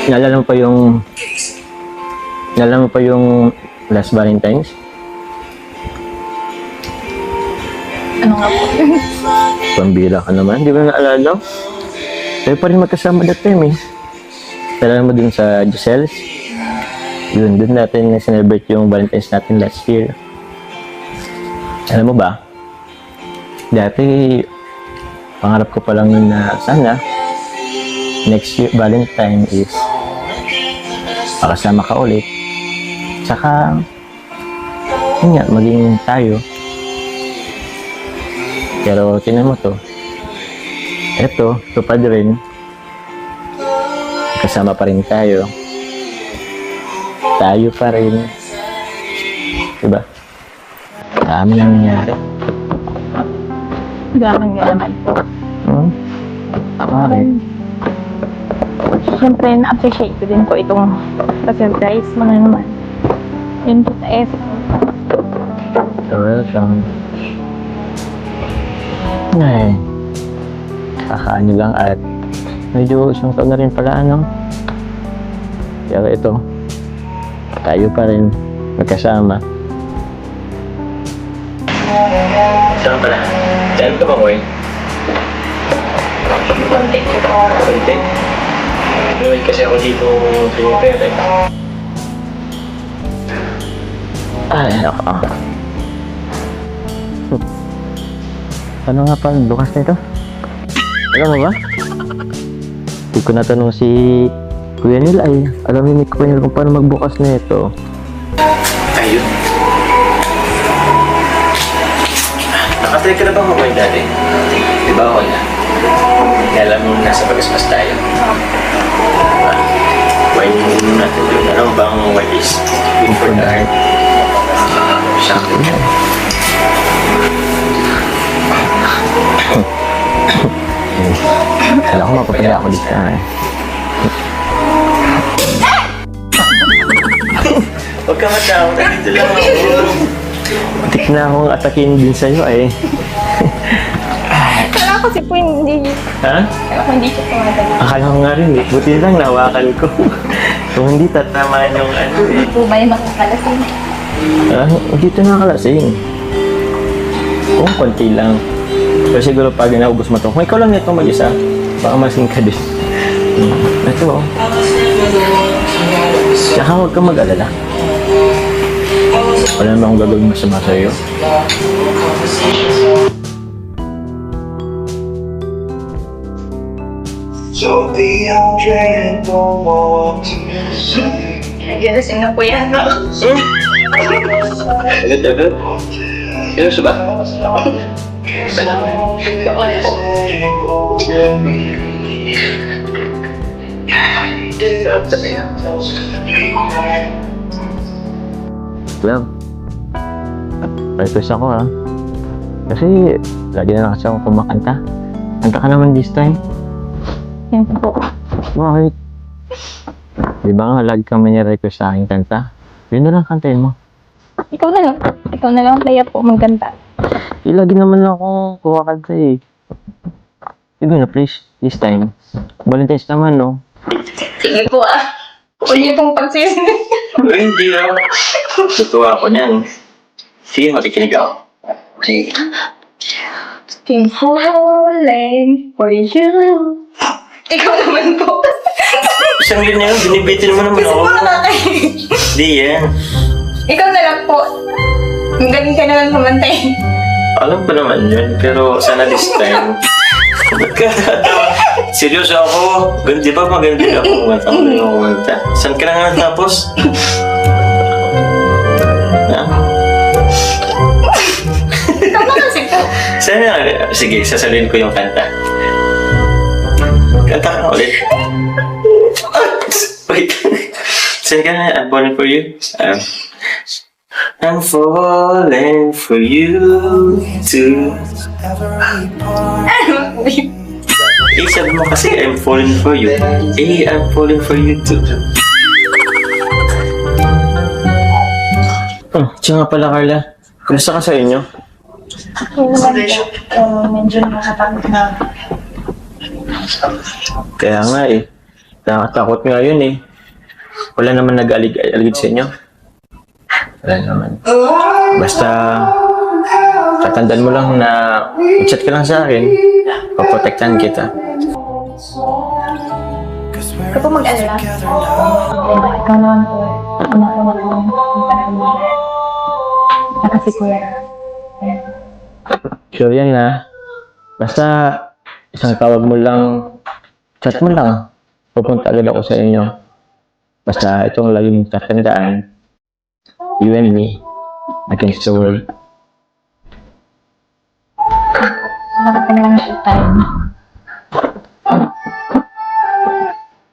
Naalala mo pa yung last Valentine's? Ano nga po? Pambira ka naman, di ba naalala? Tayo pa rin magkasama that time eh. Naalala mo dun sa Giselle's? Yun, dun natin na-celebrate yung Valentine's natin last year. Alam mo ba? Dati, pangarap ko pa lang yun na sana next year, Valentine is makasama ka ulit. Tsaka, yun nga, maging tayo. Pero, tinan mo to. Eto, tupad rin. Kasama pa rin tayo. Tayo pa rin. Diba? Dami nang nangyari. Gamang yaman po. Bakit? Siyempre, na-appreciate ko din po itong pa-surprise mo na naman. Yun po sa effort. You're welcome. Ay, kakaano lang at medyo isang taon na rin pala, ano? Pero ito, tayo pa rin magkasama. Saan pala? Saan ka ba, Moy? Konti po. Konti. Inuwi kasi ako dito sa yung pera. Ay, ako. Ano nga pala, bukas na ito? Alam mo ba? Hindi ko natanong si Kuya Neil ay alam ni Kuya Neil kung paano magbukas na ito. Ayun. Nakatry ka na ba mo dati? Di ba ako na? Alam mo nasa Bagaspas tayo. Wine natin doon. Ano bang wine is good for the heart? Sakto na. Kala ko mapapaya ako dito eh. Huwag ka matakot. Dito lang ako. Matik na akong atakin din sa'yo eh. Kala ko si po hindi. Ha? Kala ko hindi siya tumatagal. Akala ko nga rin eh. Buti lang nahawakan ko. Kung hindi tatamaan yung ano eh. Hindi po ba yung makakalasing? Ah, dito nakakalasing. Kung konti lang. Pero siguro pag naubos mo ito, kung ikaw lang nito mag-isa, baka masing ka din. Ito o. Tsaka huwag kang mag-alala. Wala naman akong gagawin masama sa'yo. So the Andre don't want to say. Nag-alasing na po yan. Agad-agad? Seryoso ba? Well, request ako ha. Kasi lagi na lang kasi akong kumakanta. Kanta ka naman this time. Yan po. Bakit? Di ba nga lagi kang may request sa aking kanta? Yun na lang kantahin mo. Ikaw na lang. Ikaw na lang player po magkanta. Lagi naman ako kumakanta eh. Sige na please, this time. Valentine's naman no? Sige po ah. Uli pong pagsisinit. Ay, hindi lang. Tutuwa ako niyan. Sige, makikinig ako. Sige. Been falling for you. Ikaw naman po. Isang yun na yun, binibitin mo naman ako. Hindi yan. Ikaw na lang po. Magaling ka na lang kumantay. Alam ko naman yun, pero sana this time. Ba't ka tatawa? Seryoso ako. Di ba maganda ako kumanta? Magaling ako kumanta. Saan ka na nga natapos? Ha? Tama kasi po. Sana, sige, sasaluhin ko yung kanta. Kanta ka ulit. Wait. Sige ka na, I'm falling for you. I'm falling for you too. Eh, sabi mo kasi I'm falling for you. Eh, I'm falling for you too. Siya nga pala, Carla. Kumusta ka sa inyo? Okay naman po. Medyo nakakatakot na. Kaya nga eh. Nakatakot nga yun eh. Wala naman nag-alig sa inyo. Wala naman. Basta, tatandaan mo lang na i-chat ka lang sa akin. Paprotektahan kita. Kapag mag-alala, ikaw naman po, ama ko naman kasi kuya. Sure yan na. Basta, isang tawag mo lang, chat mo lang. Pupunta agad ako sa inyo. Basta, itong laging tatandaan. You and me, against the world. Nakapinalang siya tayo.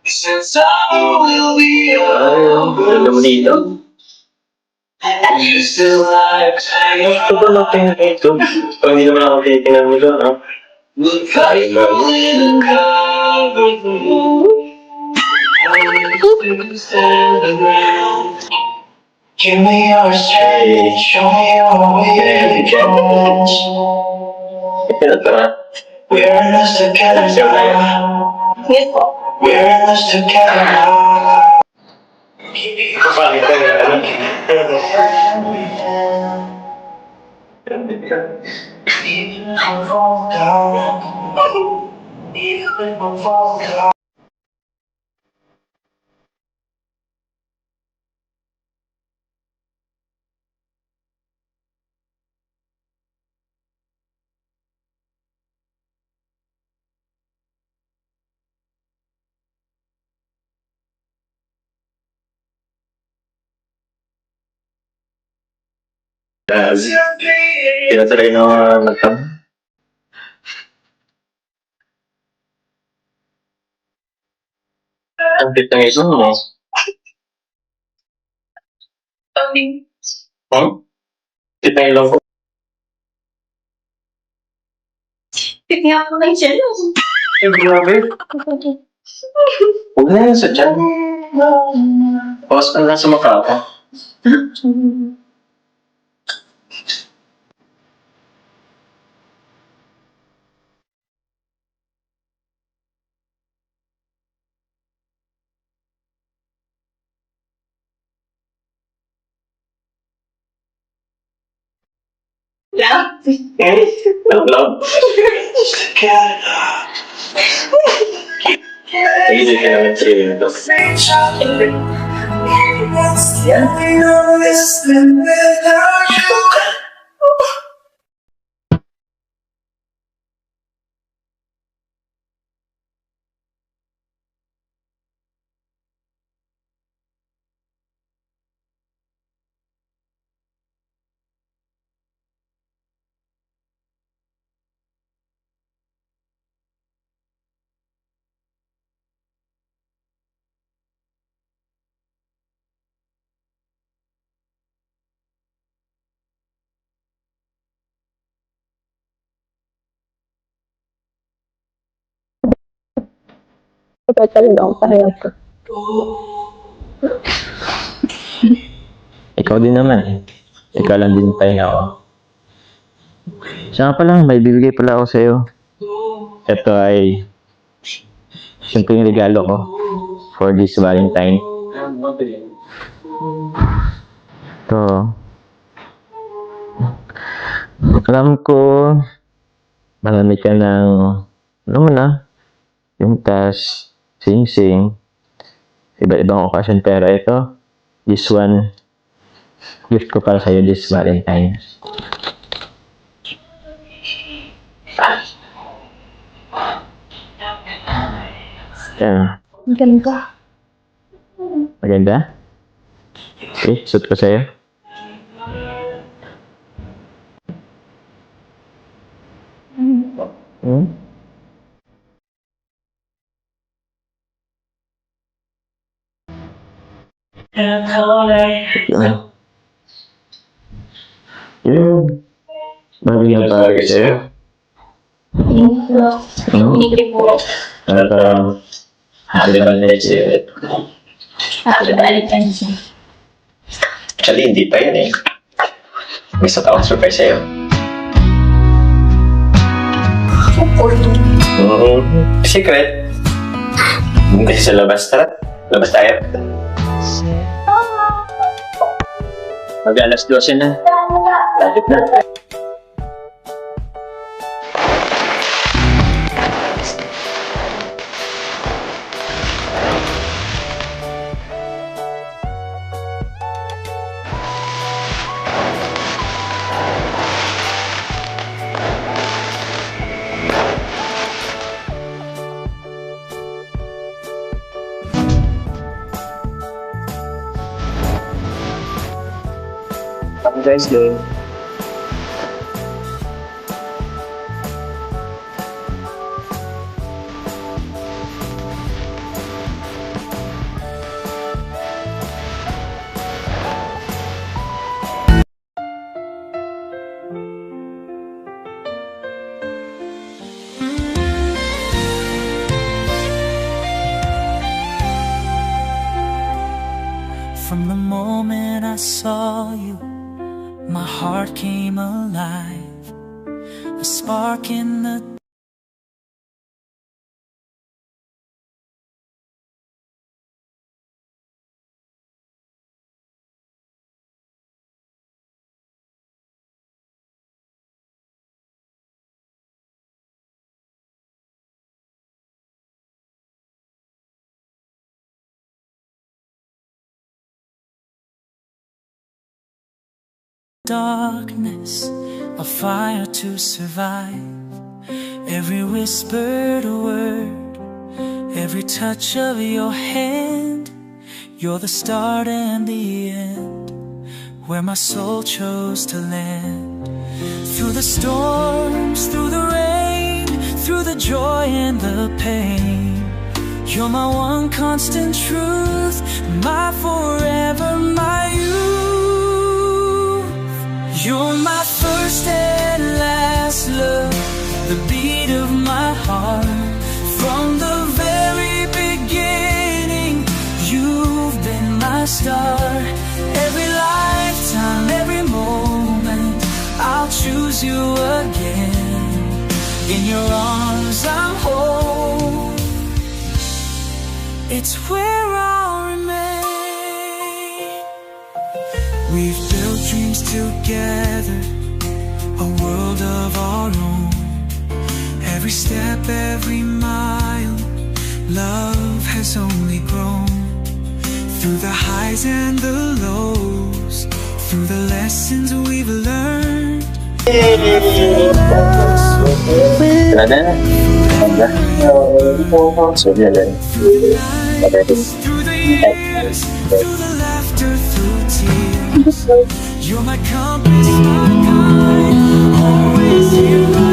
Since I will be Alam mo dito. you still like saying Ito ba lang tingin ito? Pag hindi naman ako tinitingnan mo doon, ha? look like a little covered the moon. Stand around. Give me your strength, show me your way. Ito na. We're in this together now. Yes po. We're in this together now. Kapangit ka nga, ano? Even if we fall down, even if we fall down. Kaya talaga na nagtam. Ang cute ng ito mo. Hmm? Cute ng ilong ko. Tignan ko lang siya. Ay, grabe. Huwag na yan sa dyan. Bawas ka lang sa mukha ko. Love? Together now. Easy ka naman siya. We know this been without you. Ito talaga ang parehas ko. Ikaw din naman. Ikaw lang din pahinga ako. Siya pa lang, may bibigay pala ako sa'yo. Ito ay simpleng regalo ko for this Valentine. Ito. Alam ko, marami ka ng, alam mo na, yung tas, sing-sing, iba-ibang okasyon, pero ito, this one, gift ko para sa'yo this Valentine. Yan. Ang ganda. Maganda? Okay, suit ko sa'yo. Hmm? Yan. Yung bagay na bagay sa'yo. Thank you. Thank you po. At happy Valentine's Day. Happy Valentine's Day. Actually, hindi pa yun eh. May isa pa akong surprise sa'yo. Support. Secret? Hindi kasi sa labas. Tara, labas tayo. Mag-alas 12 na. Lapit na. How you guys doing? From the moment I saw you, my heart came alive. A spark in the darkness, a fire to survive. Every whispered word, every touch of your hand, you're the start and the end, where my soul chose to land. Through the storms, through the rain, through the joy and the pain, you're my one constant truth, my forever, my youth. You're my first and last love, the beat of my heart. From the very beginning, you've been my star. Every lifetime, every moment, I'll choose you again. In your arms I'm whole, it's where I'll remain. We've built dreams together, a world of our own. Every step, every mile, love has only grown. Through the highs and the lows, through the lessons we've learned. Ada? Sudah dan. Through the years, through the laughter, through tears, you're my compass, my guide, always here.